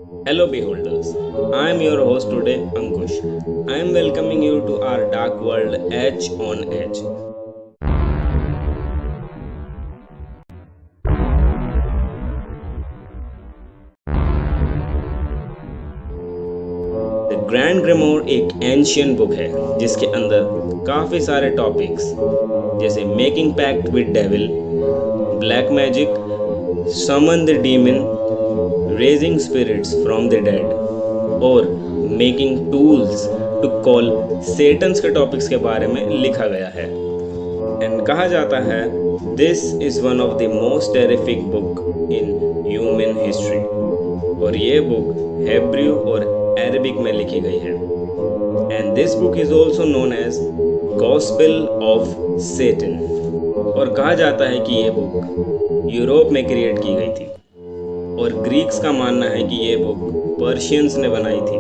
Hello, beholders. I am your host today, Ankush. I am welcoming you to our dark world, Edge on Edge. The grand grimoire एक ancient book है जिसके अंदर काफ़ी सारे topics जैसे making pact with devil, black magic, summon the demon, raising spirits from the dead और making tools to call Satans के topics के बारे में लिखा गया है। एंड कहा जाता है this is one of the most terrific book in human history. और ये बुक हेब्रू और अरबिक में लिखी गई है। And this book is also known as gospel of Satan. और कहा जाता है कि ये बुक यूरोप में क्रिएट की गई थी और ग्रीक्स का मानना है कि ये बुक पर्शियंस ने बनाई थी।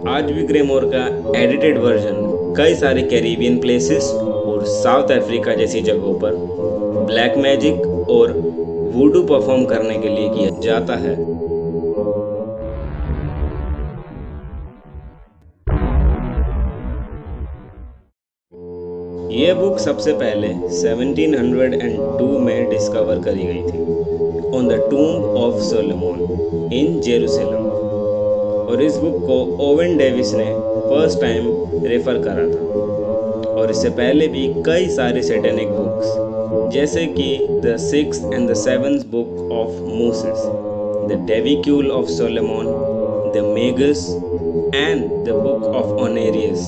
आज भी ग्रेमोर का एडिटेड वर्जन कई सारे कैरिबियन प्लेसेस और साउथ अफ्रीका जैसी जगहों पर ब्लैक मैजिक और वूडू परफॉर्म करने के लिए किया जाता है। ये बुक सबसे पहले 1702 में डिस्कवर करी गई थी on the tomb of Solomon in Jerusalem. और इस बुक को ओवेन डेविस ने फर्स्ट टाइम रेफर करा था। और इससे पहले भी कई सारे सैटेनिक बुक्स जैसे कि the 6th and the 7th book of Moses, the clavicule of Solomon, the magus and the book of Honorius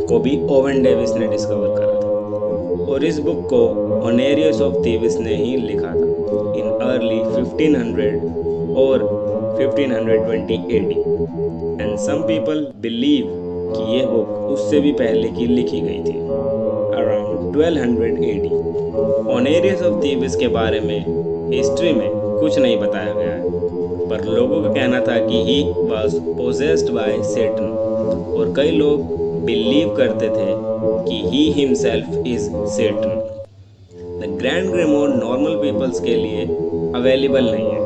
को भी ओवेन डेविस ने डिस्कवर करा था। और इस बुक को ओनेरियस ऑफ थीविस ने ही लिखा था इन अर्ली 1500 और 1520 AD। And some people believe कि ये बुक उससे भी पहले की लिखी गई थी अराउंड 1200 AD। ओनेरियस ऑफ थीविस के बारे में हिस्ट्री में कुछ नहीं बताया गया है, पर लोगों का कहना था कि he was possessed by Satan. और कई लोग बिलीव करते थे कि he himself is Satan. The grand grimoire normal peoples के लिए अवेलेबल नहीं है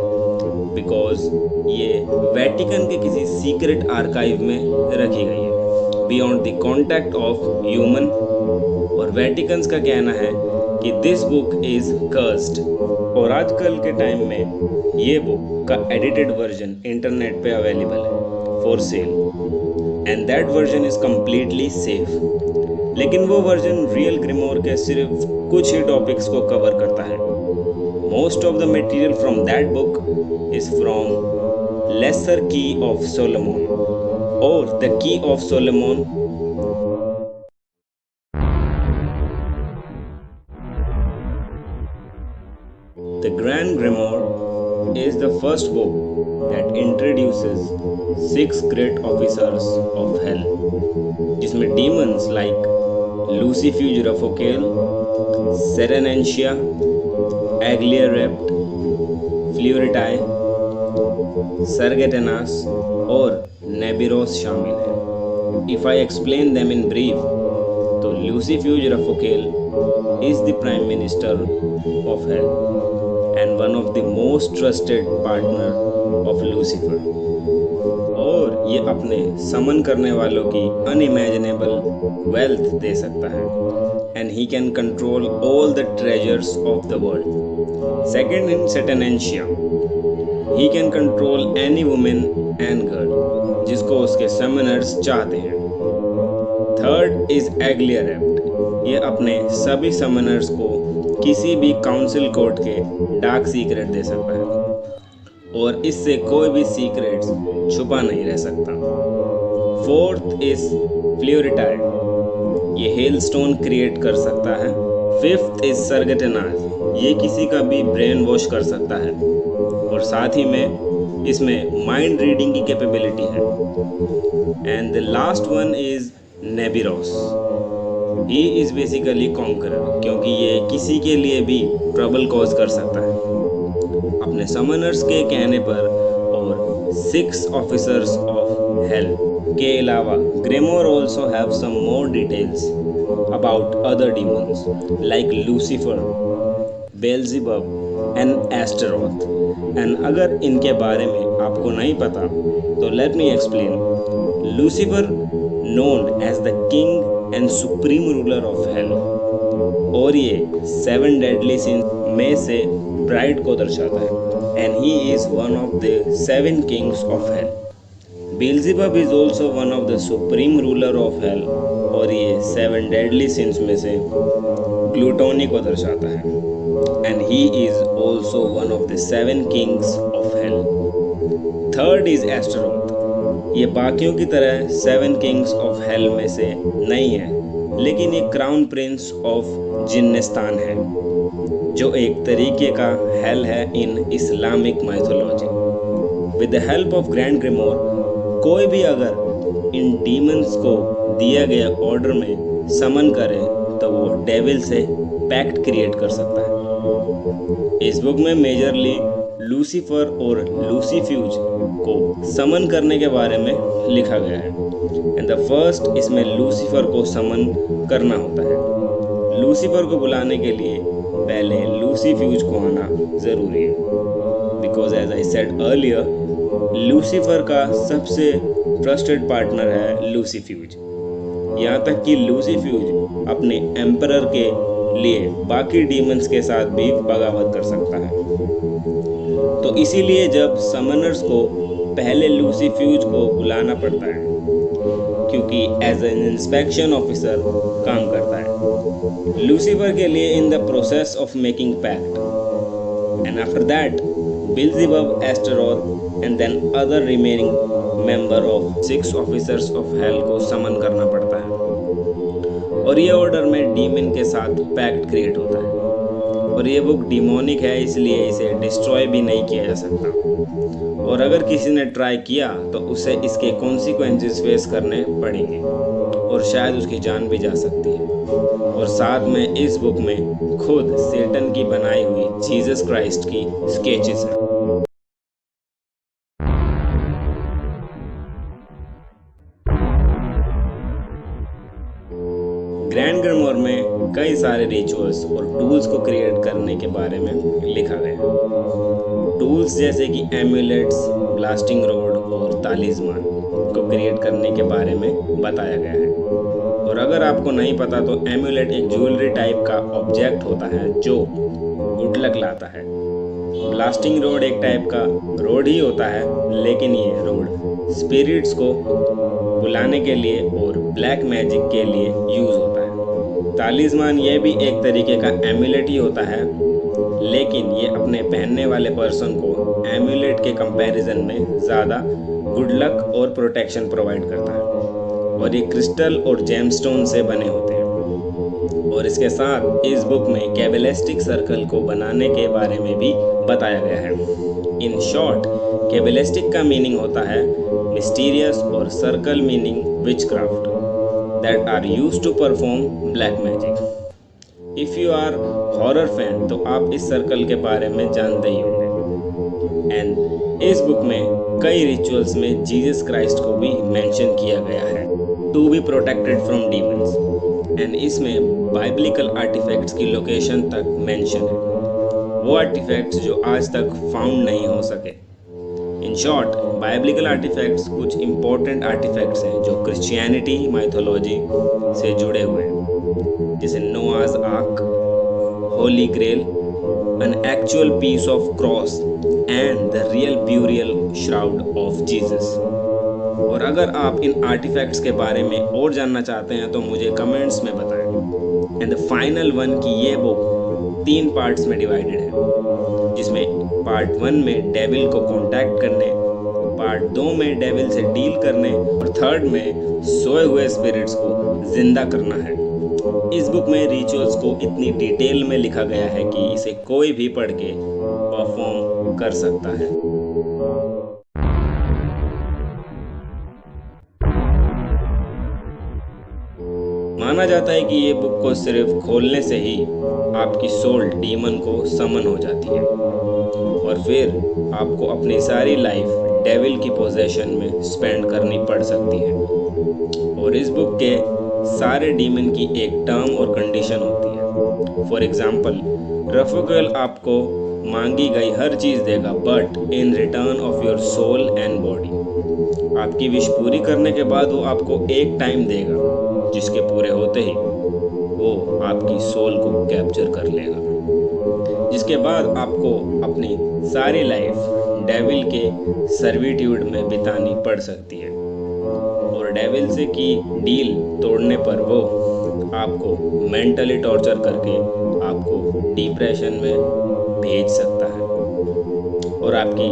बिकॉज ये वेटिकन के किसी सीक्रेट आर्काइव में रखी गई है beyond the contact of human. और वेटिकन्स का कहना है कि दिस बुक इज कर्स्ड। और आजकल के टाइम में ये बुक का एडिटेड वर्जन इंटरनेट पे अवेलेबल है for sale and that version is completely safe. लेकिन वो वर्जन रियल ग्रेमोर के सिर्फ कुछ ही टॉपिक्स को कवर करता है। Most of the material from that book is from lesser key of Solomon और the key of Solomon. The Grand Grimoire is the first book that introduces 6 great officers of hell, जिसमें demons like Lucifuge Raphael, Serenancia, Agliarept, Fluoritae, Sargatanas और Nebiros शामिल हैं। If I explain them in brief, तो Lucifuge Raphael is the Prime Minister of Hell and one of the most trusted partner of Lucifer। और ये अपने समन करने वालों की unimaginable wealth दे सकता है and he can control all the treasures of the world। Second in Saturnalia, he can control any woman and girl जिसको उसके summoners चाहते हैं। Third is Agliarept, ये अपने सभी समनर्स को किसी भी काउंसिल कोर्ट के डार्क सीक्रेट दे सकता है और इससे कोई भी सीक्रेट्स छुपा नहीं रह सकता। फोर्थ इज फ्लोरिटाई, ये हेल स्टोन क्रिएट कर सकता है। फिफ्थ इज सरगटेनाज, ये किसी का भी ब्रेन वॉश कर सकता है और साथ ही में इसमें माइंड रीडिंग की कैपेबिलिटी है। And the last one is Nebiros, he is basically conqueror, क्योंकि ये किसी के लिए भी ट्रबल कॉज कर सकता है अपने समनर्स के कहने पर। और 6 ऑफिसर्स ऑफ हेल के अलावा grimoire also have some more details about other demons like Lucifer, Beelzebub and Astaroth. And अगर इनके बारे में आपको नहीं पता तो let me explain. Lucifer known as the king and supreme ruler of hell, और ये 7 डेडली सिंस में से प्राइड को दर्शाता है। And he is one of the 7 kings of hell. Beelzebub is also one of the supreme ruler of hell, और ये 7 deadly since में से ग्लूटोनी को दर्शाता है। And he is also one of the 7 kings of hell. Third is Astaroth. ये बाकियों की तरह 7 किंग्स ऑफ हेल में से नहीं है, लेकिन ये क्राउन प्रिंस ऑफ जिन्निस्तान है, जो एक तरीके का हेल है in Islamic mythology. With the help of grand grimoire, कोई भी अगर इन डीमंस को दिया गया ऑर्डर में समन करे तो वो डेविल से पैक्ट क्रिएट कर सकता है। इस बुक में मेजरली लूसीफर और लूसीफ्यूज को समन करने के बारे में लिखा गया है। एंड द फर्स्ट, इसमें लूसीफर को समन करना होता है। लूसीफर को बुलाने के लिए पहले लूसीफ्यूज को आना ज़रूरी है, because as I said earlier, Lucifer का सबसे ट्रस्टेड पार्टनर है लूसीफ्यूज। यहाँ तक कि लूसीफ्यूज अपने एम्परर के लिए बाकी डीमंस के साथ भी बगावत कर सकता है। तो इसीलिए जब समनर्स को पहले लूसीफ्यूज को बुलाना पड़ता है, क्योंकि एज एन इंस्पेक्शन ऑफिसर काम करता है लूसीफर के लिए in the process of making pact. And after that Beelzebub, Astaroth and then other remaining member of 6 officers of hell को समन करना पड़ता है, और ये ऑर्डर में डीमन के साथ पैक्ट क्रिएट होता है। और ये बुक डिमोनिक है, इसलिए इसे डिस्ट्रॉय भी नहीं किया जा सकता, और अगर किसी ने ट्राई किया तो उसे इसके कॉन्सिक्वेंसेस फेस करने पड़ेंगे, और शायद उसकी जान भी जा सकती है। और साथ में इस बुक में खुद सेटन की बनाई हुई जीसस क्राइस्ट की स्केचेस हैं। ग्रैंड ग्रिमोर में कई सारे रिचुअल्स और टूल्स को क्रिएट करने के बारे में लिखा गया है। टूल्स जैसे कि एम्यूलेट्स, ब्लास्टिंग रोड और तालिस्मान को क्रिएट करने के बारे में बताया गया है। और अगर आपको नहीं पता तो एम्यूलेट एक ज्वेलरी टाइप का ऑब्जेक्ट होता है जो गुड लक लाता है। ब्लास्टिंग रोड एक टाइप का रोड ही होता है, लेकिन ये रोड स्पिरिट्स को बुलाने के लिए और ब्लैक मैजिक के लिए यूज़ होता है। तालिस्मान ये भी एक तरीके का एम्यूलेट ही होता है, लेकिन ये अपने पहनने वाले पर्सन को एम्यूलेट के कंपैरिजन में ज़्यादा गुड लक और प्रोटेक्शन प्रोवाइड करता है। और ये क्रिस्टल और जेमस्टोन से बने होते हैं। और इसके साथ इस बुक में कैबलिस्टिक सर्कल को बनाने के बारे में भी बताया गया है। इन शॉर्ट, कैबलिस्टिक का मीनिंग होता है मिस्टीरियस और circle meaning witchcraft that are used to perform black magic. If you are horror fan तो आप इस सर्कल के बारे में जानते ही होंगे। एंड इस बुक में कई रिचुअल्स में जीसस क्राइस्ट को भी मेंशन किया गया है to be protected from demons. And इसमें बाइबलिकल आर्टिफैक्ट्स की लोकेशन तक मेंशन है, वो आर्टिफैक्ट्स जो आज तक फाउंड नहीं हो सके। इन शॉर्ट, बाइबलिकल आर्टिफैक्ट्स कुछ इंपॉर्टेंट आर्टिफैक्ट्स हैं जो क्रिश्चियनिटी माइथोलॉजी से जुड़े हुए हैं, जैसे Noah's ark, holy grail, an actual piece of cross and the real burial shroud of Jesus. और अगर आप इन आर्टिफैक्ट्स के बारे में और जानना चाहते हैं तो मुझे कमेंट्स में बताएं। एंड द फाइनल वन कि ये बुक 3 पार्ट्स में डिवाइडेड है, जिसमें पार्ट 1 में डेविल को कांटेक्ट करने, पार्ट 2 में डेविल से डील करने, और थर्ड में सोए हुए स्पिरिट्स को जिंदा करना है। इस बुक में रिचुअल्स को इतनी डिटेल में लिखा गया है कि इसे कोई भी पढ़ के परफॉर्म कर सकता है। माना जाता है कि ये बुक को सिर्फ खोलने से ही आपकी सोल डीमन को समन हो जाती है, और फिर आपको अपनी सारी लाइफ डेविल की पोजेशन में स्पेंड करनी पड़ सकती है। और इस बुक के सारे डीमन की एक टर्म और कंडीशन होती है, फॉर एग्जाम्पल, रफुगल आपको मांगी गई हर चीज़ देगा but in return of your soul and body. आपकी विश पूरी करने के बाद वो आपको एक टाइम देगा जिसके पूरे होते ही वो आपकी सोल को कैप्चर कर लेगा, जिसके बाद आपको अपनी सारी लाइफ डेविल के सर्विट्यूड में बितानी पड़ सकती है और डेविल से की डील तोड़ने पर वो आपको मेंटली टॉर्चर करके आपको डिप्रेशन में भेज सकता है और आपकी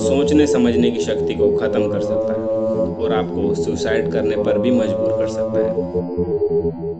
सोचने समझने की शक्ति को ख़त्म कर सकता है और आपको सुसाइड करने पर भी मजबूर कर सकता है।